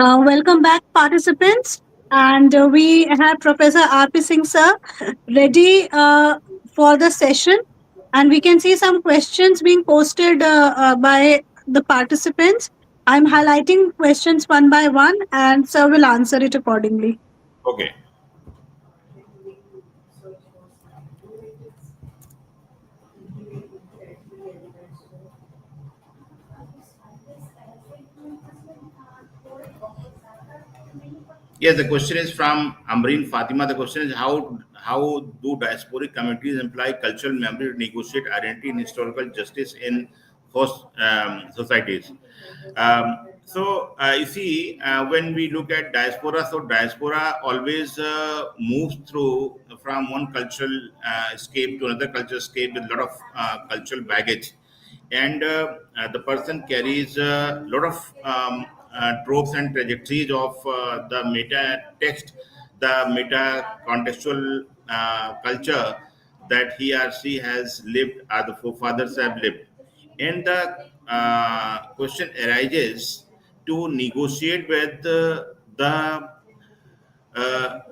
Welcome back, participants. And we have Professor R.P. Singh, sir, ready for the session. And we can see some questions being posted by the participants. I'm highlighting questions one by one, and sir will answer it accordingly. Okay. Yes, the question is from Amreen Fatima. The question is how do diasporic communities imply cultural memory to negotiate identity and historical justice in host societies? You see, when we look at diaspora, so diaspora always moves through from one cultural escape to another cultural escape with a lot of cultural baggage, and the person carries a lot of tropes and trajectories of the meta text, the meta contextual culture that he or she has lived, or the forefathers have lived. And the question arises to negotiate with the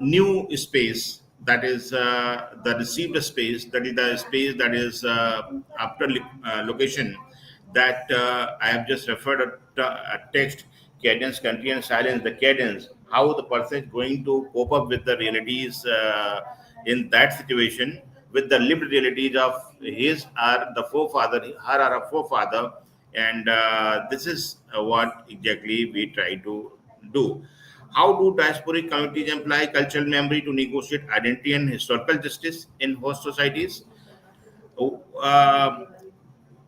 new space, that is the received space, that is the space that is after location, that I have just referred a text, cadence, country, and silence. The cadence, how the person is going to cope up with the realities in that situation, with the lived realities of his or the forefather, her or a forefather, and this is what exactly we try to do. How do diasporic communities employ cultural memory to negotiate identity and historical justice in host societies? Oh,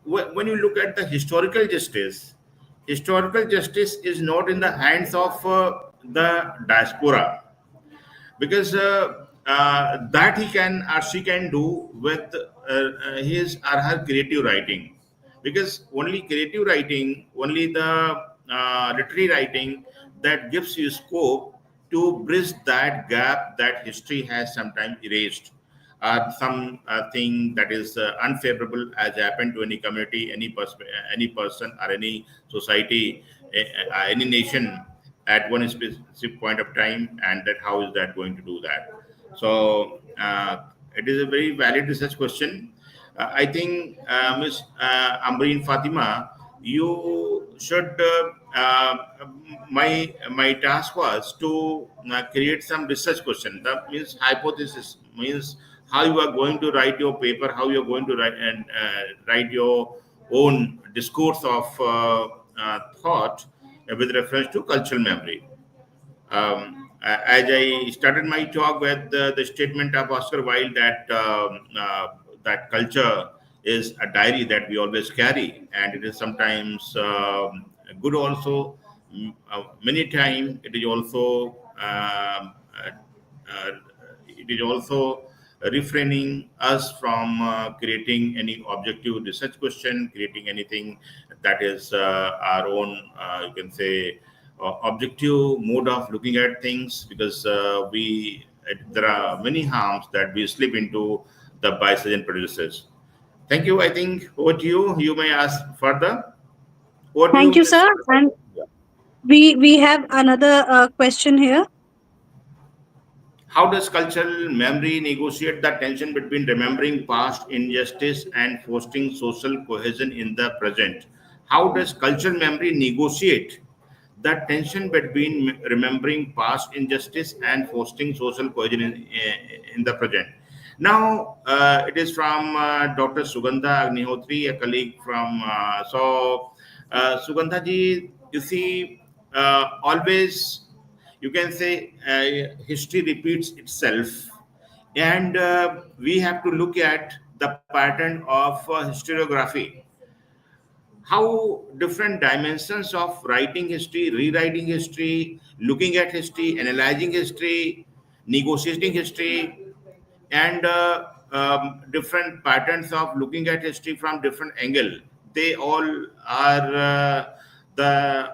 when you look at the historical justice is not in the hands of the diaspora, because that he can or she can do with his or her creative writing, because only creative writing, only the literary writing, that gives you scope to bridge that gap that history has sometimes erased, some thing that is unfavorable has happened to any community, any person or any society, any nation at one specific point of time, and that how is that going to do that. So it is a very valid research question. I think Ms. Ambreen Fatima, you should my task was to create some research question. That means hypothesis, means how you are going to write your paper, how you are going to write and write your own discourse of thought with reference to cultural memory. As I started my talk with the statement of Oscar Wilde that that culture is a diary that we always carry, and it is sometimes good also. Many times it is also it is also refraining us from creating any objective research question, creating anything that is our own, you can say, objective mode of looking at things, because there are many harms that we slip into the biases and prejudices. Thank you. I think over to you. You may ask further. Over to Thank you, you, Ms. sir. And we have another question here. How does cultural memory negotiate the tension between remembering past injustice and fostering social cohesion in the present? How does cultural memory negotiate the tension between remembering past injustice and fostering social cohesion in the present? Now, it is from Dr. Sugandha Agnihotri, a colleague from. Sugandha ji, you see, always you can say history repeats itself, and we have to look at the pattern of historiography, how different dimensions of writing history, rewriting history, looking at history, analyzing history, negotiating history, and different patterns of looking at history from different angle. They all are the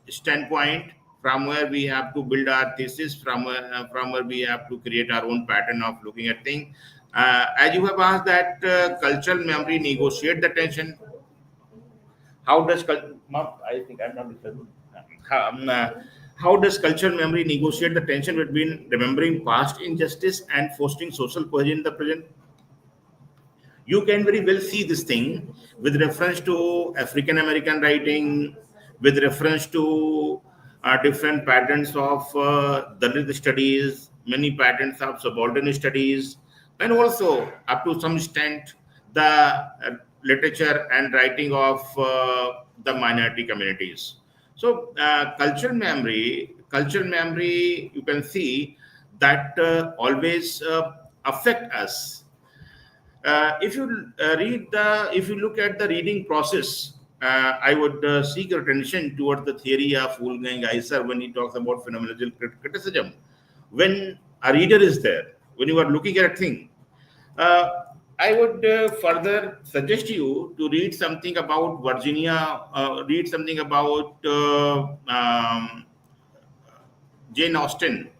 standpoint from where we have to build our thesis, from where we have to create our own pattern of looking at things. As you have asked that cultural memory negotiate the tension, How does I think I'm not listening. How does cultural memory negotiate the tension between remembering past injustice and fostering social cohesion in the present? You can very well see this thing with reference to African American writing, with reference to different patterns of Dalit studies, many patterns of subaltern studies, and also up to some extent the literature and writing of the minority communities. So cultural memory, you can see that always affect us. If you look at the reading process, I would seek your attention towards the theory of Wolfgang Iser when he talks about phenomenological criticism. When a reader is there, when you are looking at a thing, uh, I would further suggest you to read something about Virginia, read something about Jane Austen,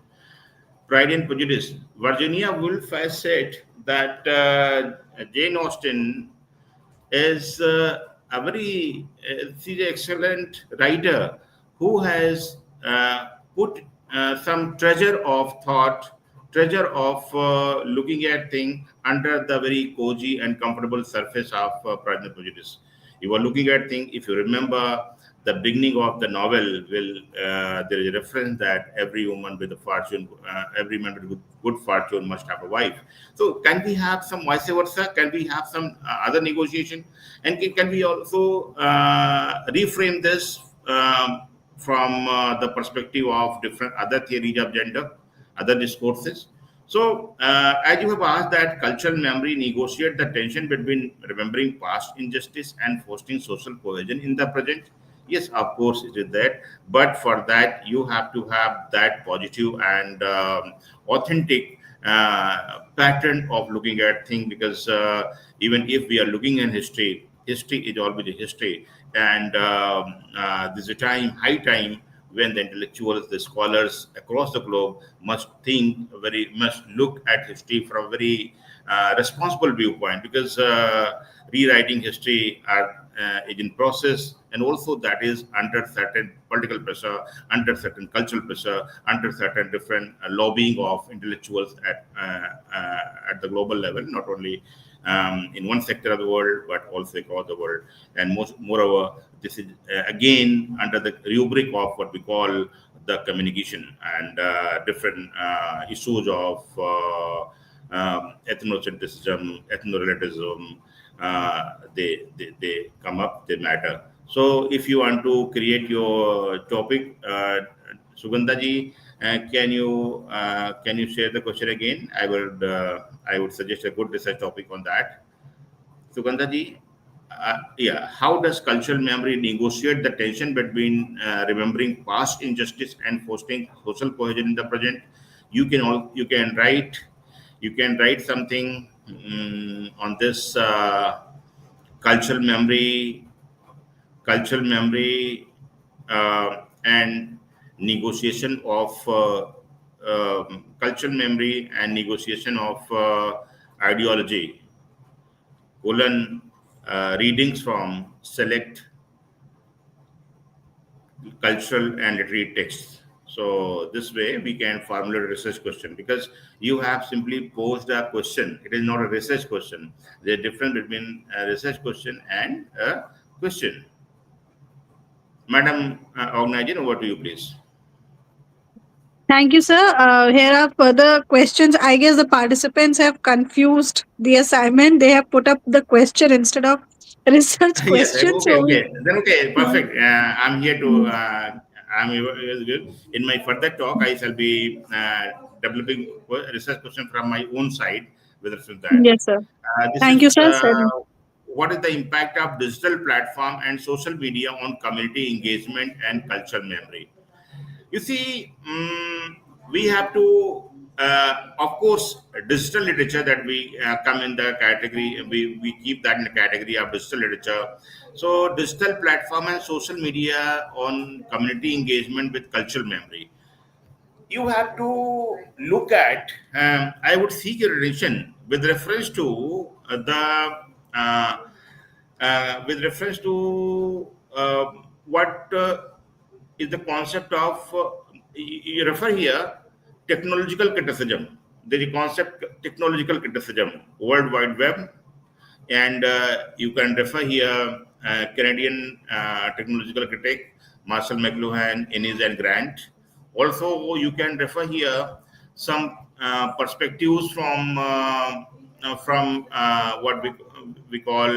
Pride and Prejudice. Virginia Woolf has said that Jane Austen is she's an excellent writer who has put some treasure of thought, treasure of looking at thing under the very cozy and comfortable surface of Pride and Prejudice. You are looking at thing. If you remember the beginning of the novel, will there is a reference that every woman with a fortune, every man with good fortune must have a wife. So can we have some vice versa? Can we have some other negotiation? And can we also reframe this from the perspective of different other theories of gender, other discourses? So, as you have asked, that cultural memory negotiate the tension between remembering past injustice and fostering social cohesion in the present. Yes, of course, it is that. But for that, you have to have that positive and authentic pattern of looking at things, because even if we are looking in history, history is always a history. And there's a time, high time, when the intellectuals, the scholars across the globe must must look at history from a very responsible viewpoint, because rewriting history is in process, and also that is under certain political pressure, under certain cultural pressure, under certain different lobbying of intellectuals at the global level, not only in one sector of the world but also across the world. And moreover, this is again under the rubric of what we call the communication and different issues of ethnocentrism, ethnorelativism. They come up, they matter. So if you want to create your topic, Sugandha ji, can you share the question again? I would suggest a good research topic on that. Sugandha ji, yeah, how does cultural memory negotiate the tension between remembering past injustice and fostering social cohesion in the present? You can write something on this cultural memory, cultural memory, and negotiation of cultural memory and negotiation of ideology, colon, readings from select cultural and literary texts. So this way we can formulate a research question, because you have simply posed a question. It is not a research question. There's a difference between a research question and a question. Madam Organizer, over to you, please. Thank you, sir. Here are further questions. I guess the participants have confused the assignment. They have put up the question instead of research Yes, question. okay, So okay. Then okay, we, perfect. I'm here to. Is good. In my further talk, I shall be developing a research question from my own side with respect to that. yes, sir. This Thank you, is sir. Sir. what is the impact of digital platform and social media on community engagement and cultural memory? You see, we have to, of course, digital literature that we come in the category, we keep that in the category of digital literature. So, digital platform and social media on community engagement with cultural memory. You have to look at, I would seek your attention with reference to the, with reference to what is the concept of you refer here technological criticism. There is a concept technological criticism, World Wide Web, and you can refer here Canadian technological critic Marshall McLuhan, Innes and Grant. Also, you can refer here some perspectives from what we call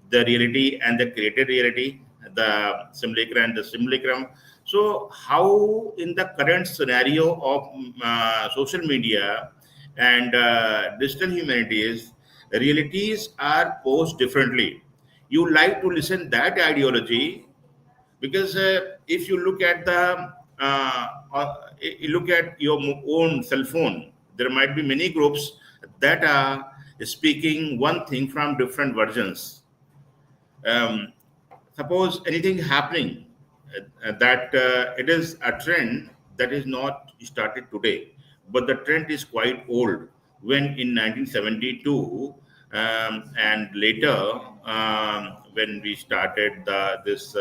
the reality and the created reality, the simulacrum and the simulacrum. So, how in the current scenario of social media and digital humanities, realities are posed differently. You like to listen that ideology because if you look at you look at your own cell phone, there might be many groups that are speaking one thing from different versions. um, Suppose anything happening that it is a trend that is not started today, but the trend is quite old. When in 1972 and later, when we started this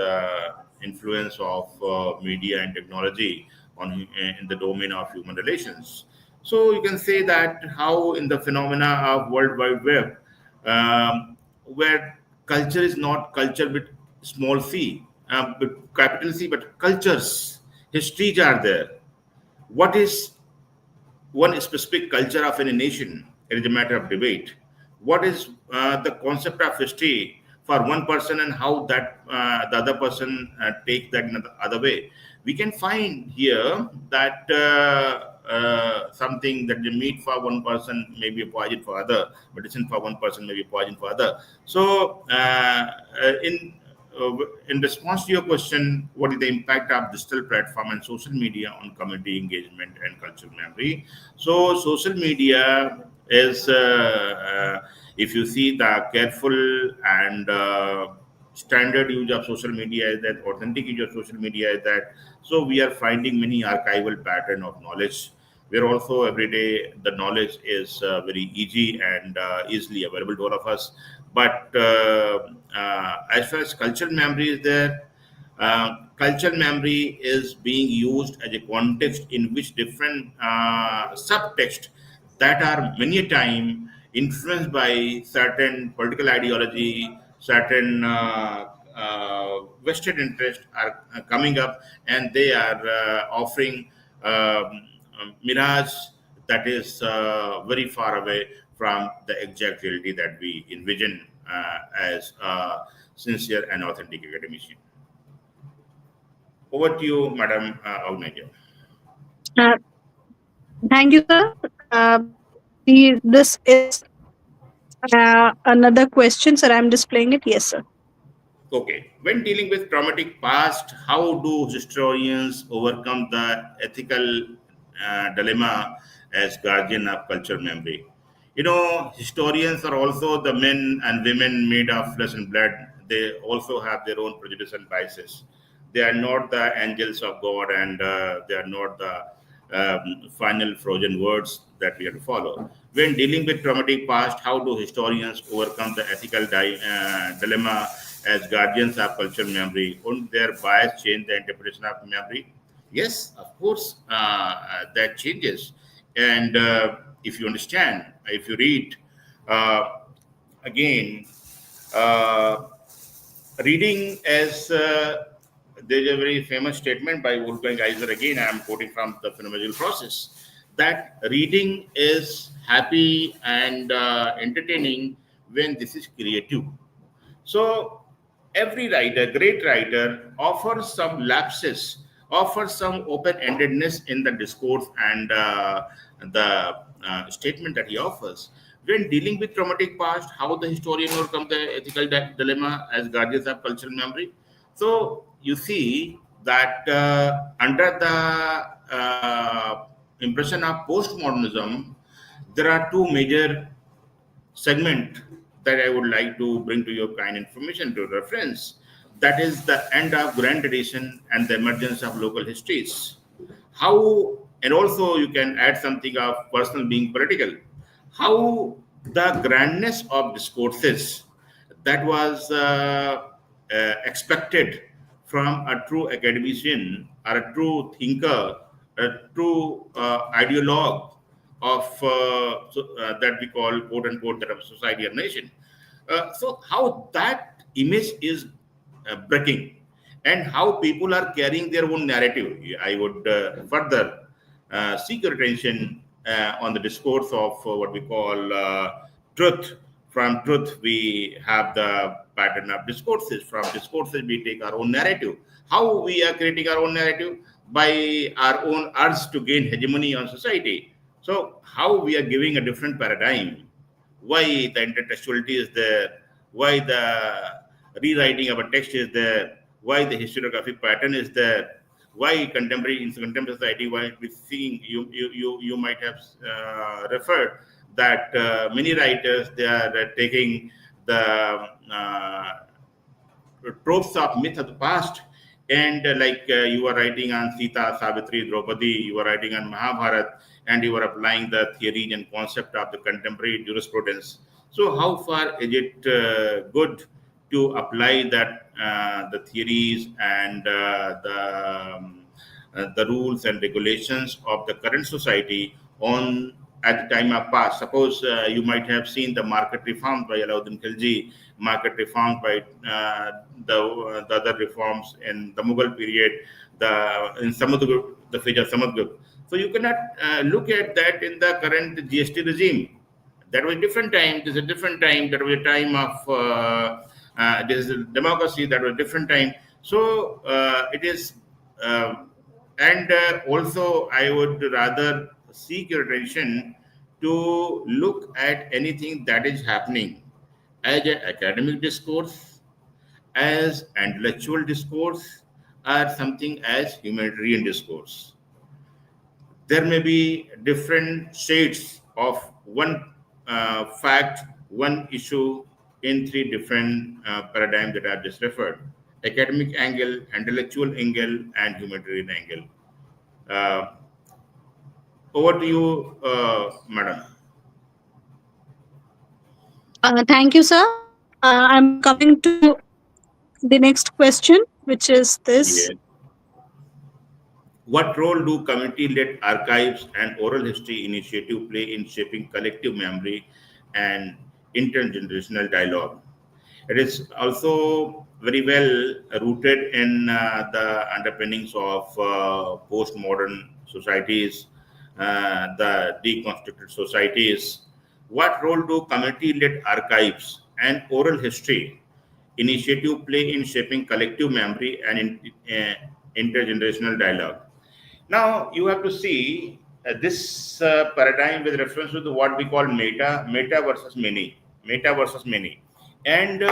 influence of media and technology in the domain of human relations. So you can say that how in the phenomena of World Wide Web, where culture is not culture with small c, but capital C, but cultures, histories are there. What is one specific culture of any nation? It is a matter of debate. What is the concept of history for one person and how that the other person takes that in the other way? We can find here that something that the meat for one person may be a poison for other, medicine for one person may be poison for other. So, in response to your question, what is the impact of digital platform and social media on community engagement and cultural memory? So, social media is, if you see the careful and standard use of social media is that authentic use of social media is that, so we are finding many archival pattern of knowledge where also every day the knowledge is very easy and easily available to all of us. But as far as cultural memory is there, cultural memory is being used as a context in which different subtext that are many a time influenced by certain political ideology, certain vested interest are coming up, and they are offering mirage that is very far away from the exact reality that we envision as a sincere and authentic academician. Over to you, Madam Agneja. Uh, Thank you, sir. This is another question, sir. I'm displaying it. Yes, sir. Okay, when dealing with traumatic past, how do historians overcome the ethical dilemma as guardian of cultural memory? You know, historians are also the men and women made of flesh and blood. They also have their own prejudice and biases. They are not the angels of God, and they are not the final frozen words that we have to follow. When dealing with traumatic past, how do historians overcome the ethical dilemma as guardians of cultural memory? Won't their bias change the interpretation of memory? Yes, of course, that changes. And if you understand, if you read uh, again, uh, reading as there's a very famous statement by Wolfgang Iser, again, I am quoting from the phenomenological process, that reading is happy and entertaining when this is creative. So every writer, great writer, offers some lapses, offers some open-endedness in the discourse and the statement that he offers. When dealing with traumatic past, how the historian overcome the ethical dilemma as guardians of cultural memory. So you see that under the impression of postmodernism, there are two major segment that I would like to bring to your kind information to reference. That is the end of grand tradition and the emergence of local histories. How, and also you can add something of personal being political. How the grandness of discourses that was expected from a true academician or a true thinker, a true ideologue of that we call quote unquote that of society or nation. So how that image is breaking and how people are carrying their own narrative. I would further seek your attention on the discourse of what we call truth. From truth, we have the pattern of discourses. From discourses, we take our own narrative. How we are creating our own narrative? By our own urge to gain hegemony on society. So, how we are giving a different paradigm, why the intertextuality is there, why the rewriting of a text is there, why the historiographic pattern is there, why contemporary in contemporary society, why we seeing you might have referred that many writers they are taking the tropes of myth of the past. And you are writing on Sita, Savitri, Draupadi, you are writing on Mahabharat, and you are applying the theories and concept of the contemporary jurisprudence. So, how far is it good to apply that the theories and the rules and regulations of the current society on at the time of past? Suppose you might have seen the market reforms by Alauddin Khilji, market reforms by the other reforms in the Mughal period, in Samudra, the phase of Samudra. So you cannot look at that in the current GST regime. That was a different time. This is a different time. That was a time of this is a democracy. That was a different time. So it is, and also I would rather seek your attention to look at anything that is happening as an academic discourse, as intellectual discourse, or something as humanitarian discourse. There may be different shades of one fact, one issue in three different paradigms that I've just referred: academic angle, intellectual angle, and humanitarian angle. Uh, Over to you, madam. Thank you, sir. I'm coming to the next question, which is this. Yeah. What role do community-led archives and oral history initiative play in shaping collective memory and intergenerational dialogue? It is also very well rooted in the underpinnings of postmodern societies, the deconstructed societies. What role do community-led archives and oral history initiative play in shaping collective memory and intergenerational dialogue? Now you have to see this paradigm with reference to what we call meta versus many, and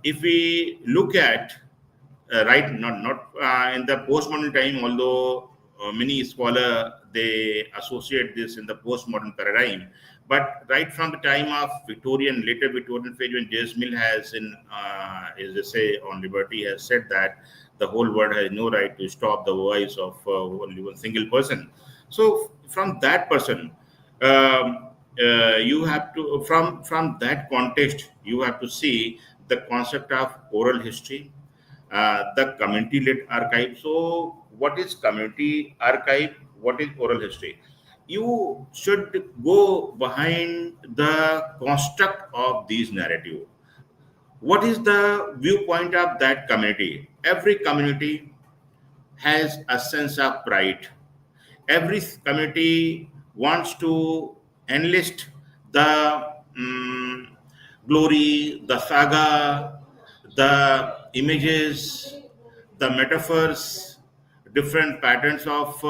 if we look at right, not in the postmodern time, although many scholar they associate this in the postmodern paradigm, but right from the time of Victorian, later Victorian phase, when James Mill has in his essay on liberty has said that the whole world has no right to stop the voice of only one single person. So from that person, you have to from that context you have to see the concept of oral history, the community-led archive. So, what is community archive? What is oral history? You should go behind the construct of these narrative. What is the viewpoint of that community? Every community has a sense of pride. Every community wants to enlist the glory, the saga, the images, the metaphors, different patterns of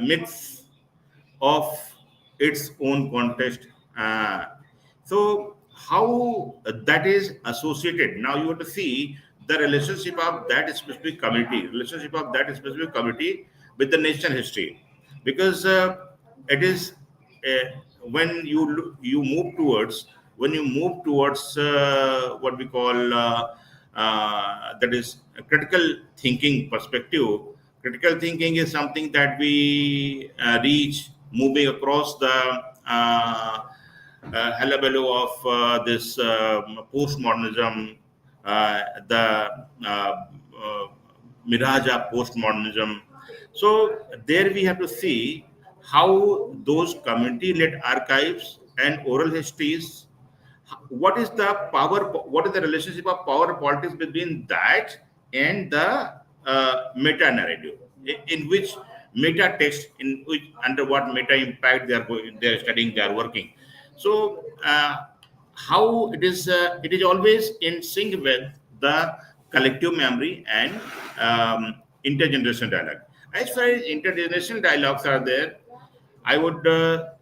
myths of its own context. So, how that is associated? Now, you have to see the relationship of that specific community, with the nation history, because it is when you move towards what we call that is a critical thinking perspective. Critical thinking is something that we reach moving across the hullabaloo of this postmodernism, the uh, mirage of postmodernism. So there we have to see how those community-led archives and oral histories, what is the power, what is the relationship of power politics between that and the meta narrative, in which meta text, in which under what meta impact they are going, they are studying, they are working. So how it is always in sync with the collective memory and intergenerational dialogue. As far as intergenerational dialogues are there, I would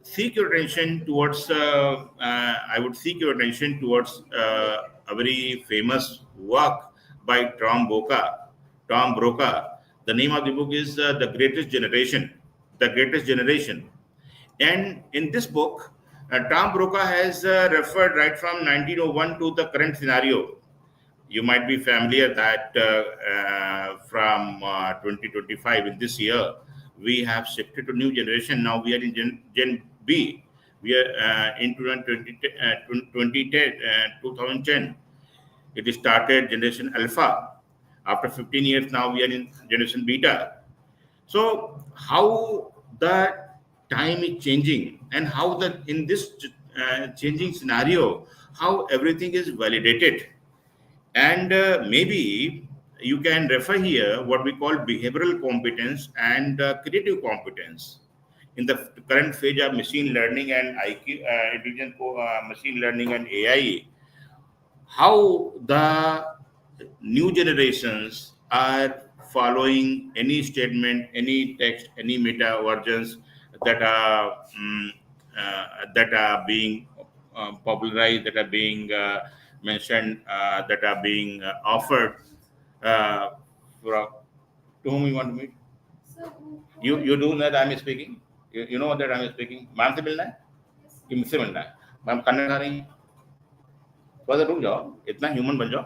seek your attention towards. I would seek your attention towards a very famous work by Tom Broca. The name of the book is "The Greatest Generation." The Greatest Generation. And in this book, Tom Broca has referred right from 1901 to the current scenario. You might be familiar that from 2025, in this year, we have shifted to new generation. Now we are in Gen B. We are in 2010. It started generation Alpha. After 15 years, now we are in generation Beta. So how the time is changing, and how the in this changing scenario, how everything is validated. And maybe you can refer here what we call behavioral competence and creative competence. In the current phase of machine learning and IQ, machine learning and AI, how the new generations are following any statement, any text, any meta versions that are that are being popularized, that are being mentioned, that are being offered. Uh, for, to whom you want to meet? You do know that I'm speaking. You know that I'm speaking. Ma'am से मिलना है कि मुझसे मिलना है? Ma'am खाना खा रही हैं. थोड़ा सा रुक जाओ, इतना ह्यूमन बन जाओ.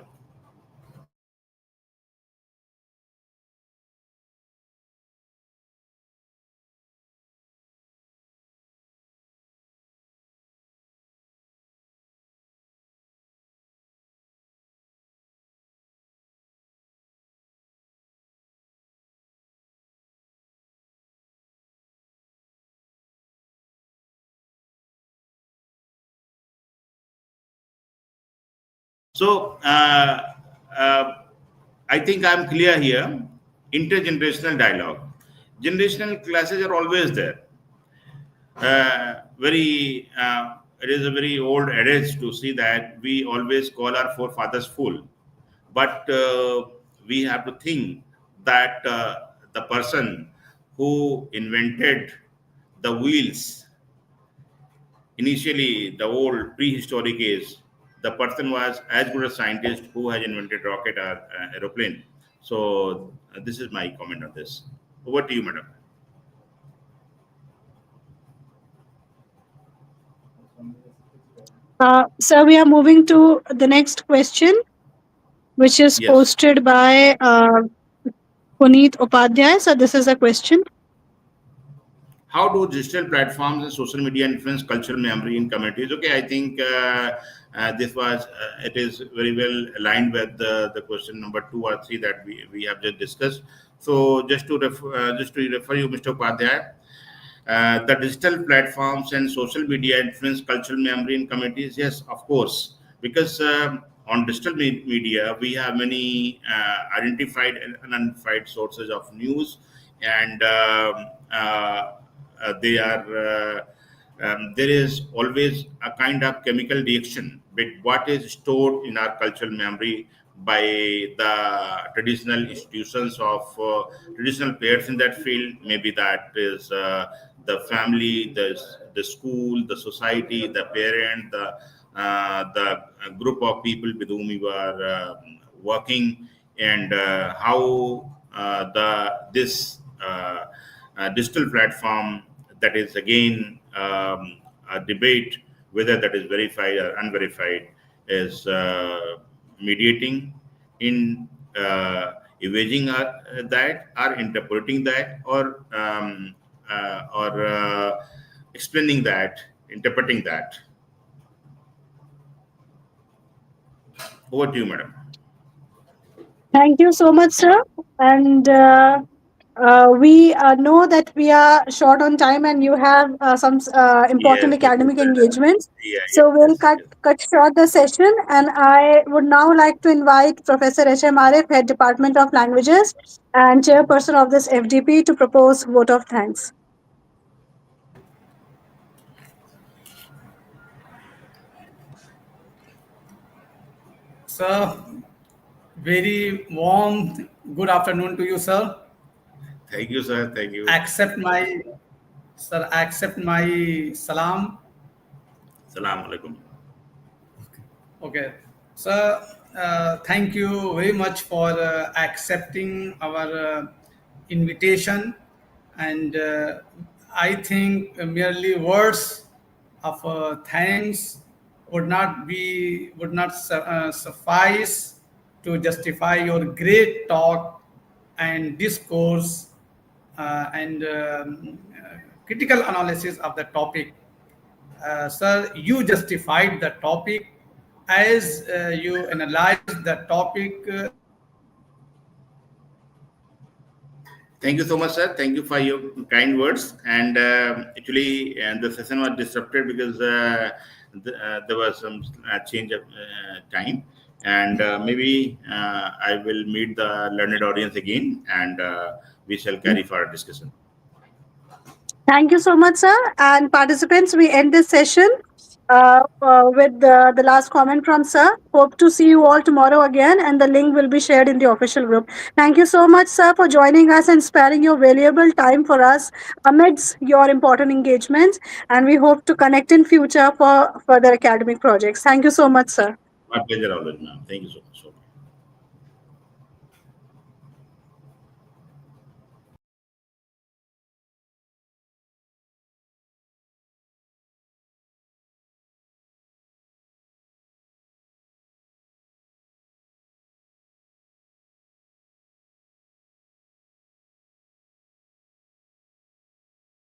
So uh, I think I'm clear here. Intergenerational dialogue. Generational classes are always there. It is a very old adage to see that we always call our forefathers fool, but we have to think that the person who invented the wheels initially, the old prehistoric age, the person was as good a scientist who has invented rocket or aeroplane. So this is my comment on this. Over to you, madam. So we are moving to the next question, which is Yes. posted by Puneet Upadhyay. So this is a question. How do digital platforms and social media influence cultural memory in communities? Okay, I think this was it is very well aligned with the question number 2 or 3 that we have just discussed. So just to refer you, Mr. Upadhyay, the digital platforms and social media influence cultural memory in communities. Yes, of course, because on digital media we have many identified and unidentified sources of news, and they are there is always a kind of chemical reaction with what is stored in our cultural memory by the traditional institutions of traditional players in that field. Maybe that is the family, the school, the society, the parent, the group of people with whom you are working, and how the this digital platform, that is again a debate whether that is verified or unverified, is mediating in evading that, or interpreting that, or explaining that, interpreting that. Over to you, madam. Thank you so much, sir. And we know that we are short on time, and you have some important Yes, because academic engagements. yeah, So yes, we'll yes, cut yes. cut short the session, and I would now like to invite Professor H.M. Arif, Head Department of Languages and Chairperson of this FDP, to propose vote of thanks. Sir, very warm good afternoon to you, sir. Thank you, sir. Thank you. Accept my sir, accept my salam. Salam alaikum. Okay, sir. Thank you very much for accepting our invitation, and I think merely words of thanks would not suffice to justify your great talk and discourse and critical analysis of the topic. Sir, you justified the topic as you analyzed the topic. Thank you so much, sir. Thank you for your kind words. And actually, the session was disrupted because there was some change of time. And maybe I will meet the learned audience again, and we shall carry for our discussion. Thank you so much, sir. And participants, we end this session with the last comment from sir. Hope to see you all tomorrow again, and the link will be shared in the official group. Thank you so much, sir, for joining us and sparing your valuable time for us amidst your important engagements. And we hope to connect in future for further academic projects. Thank you so much, sir. My pleasure always, ma'am. Thank you so much.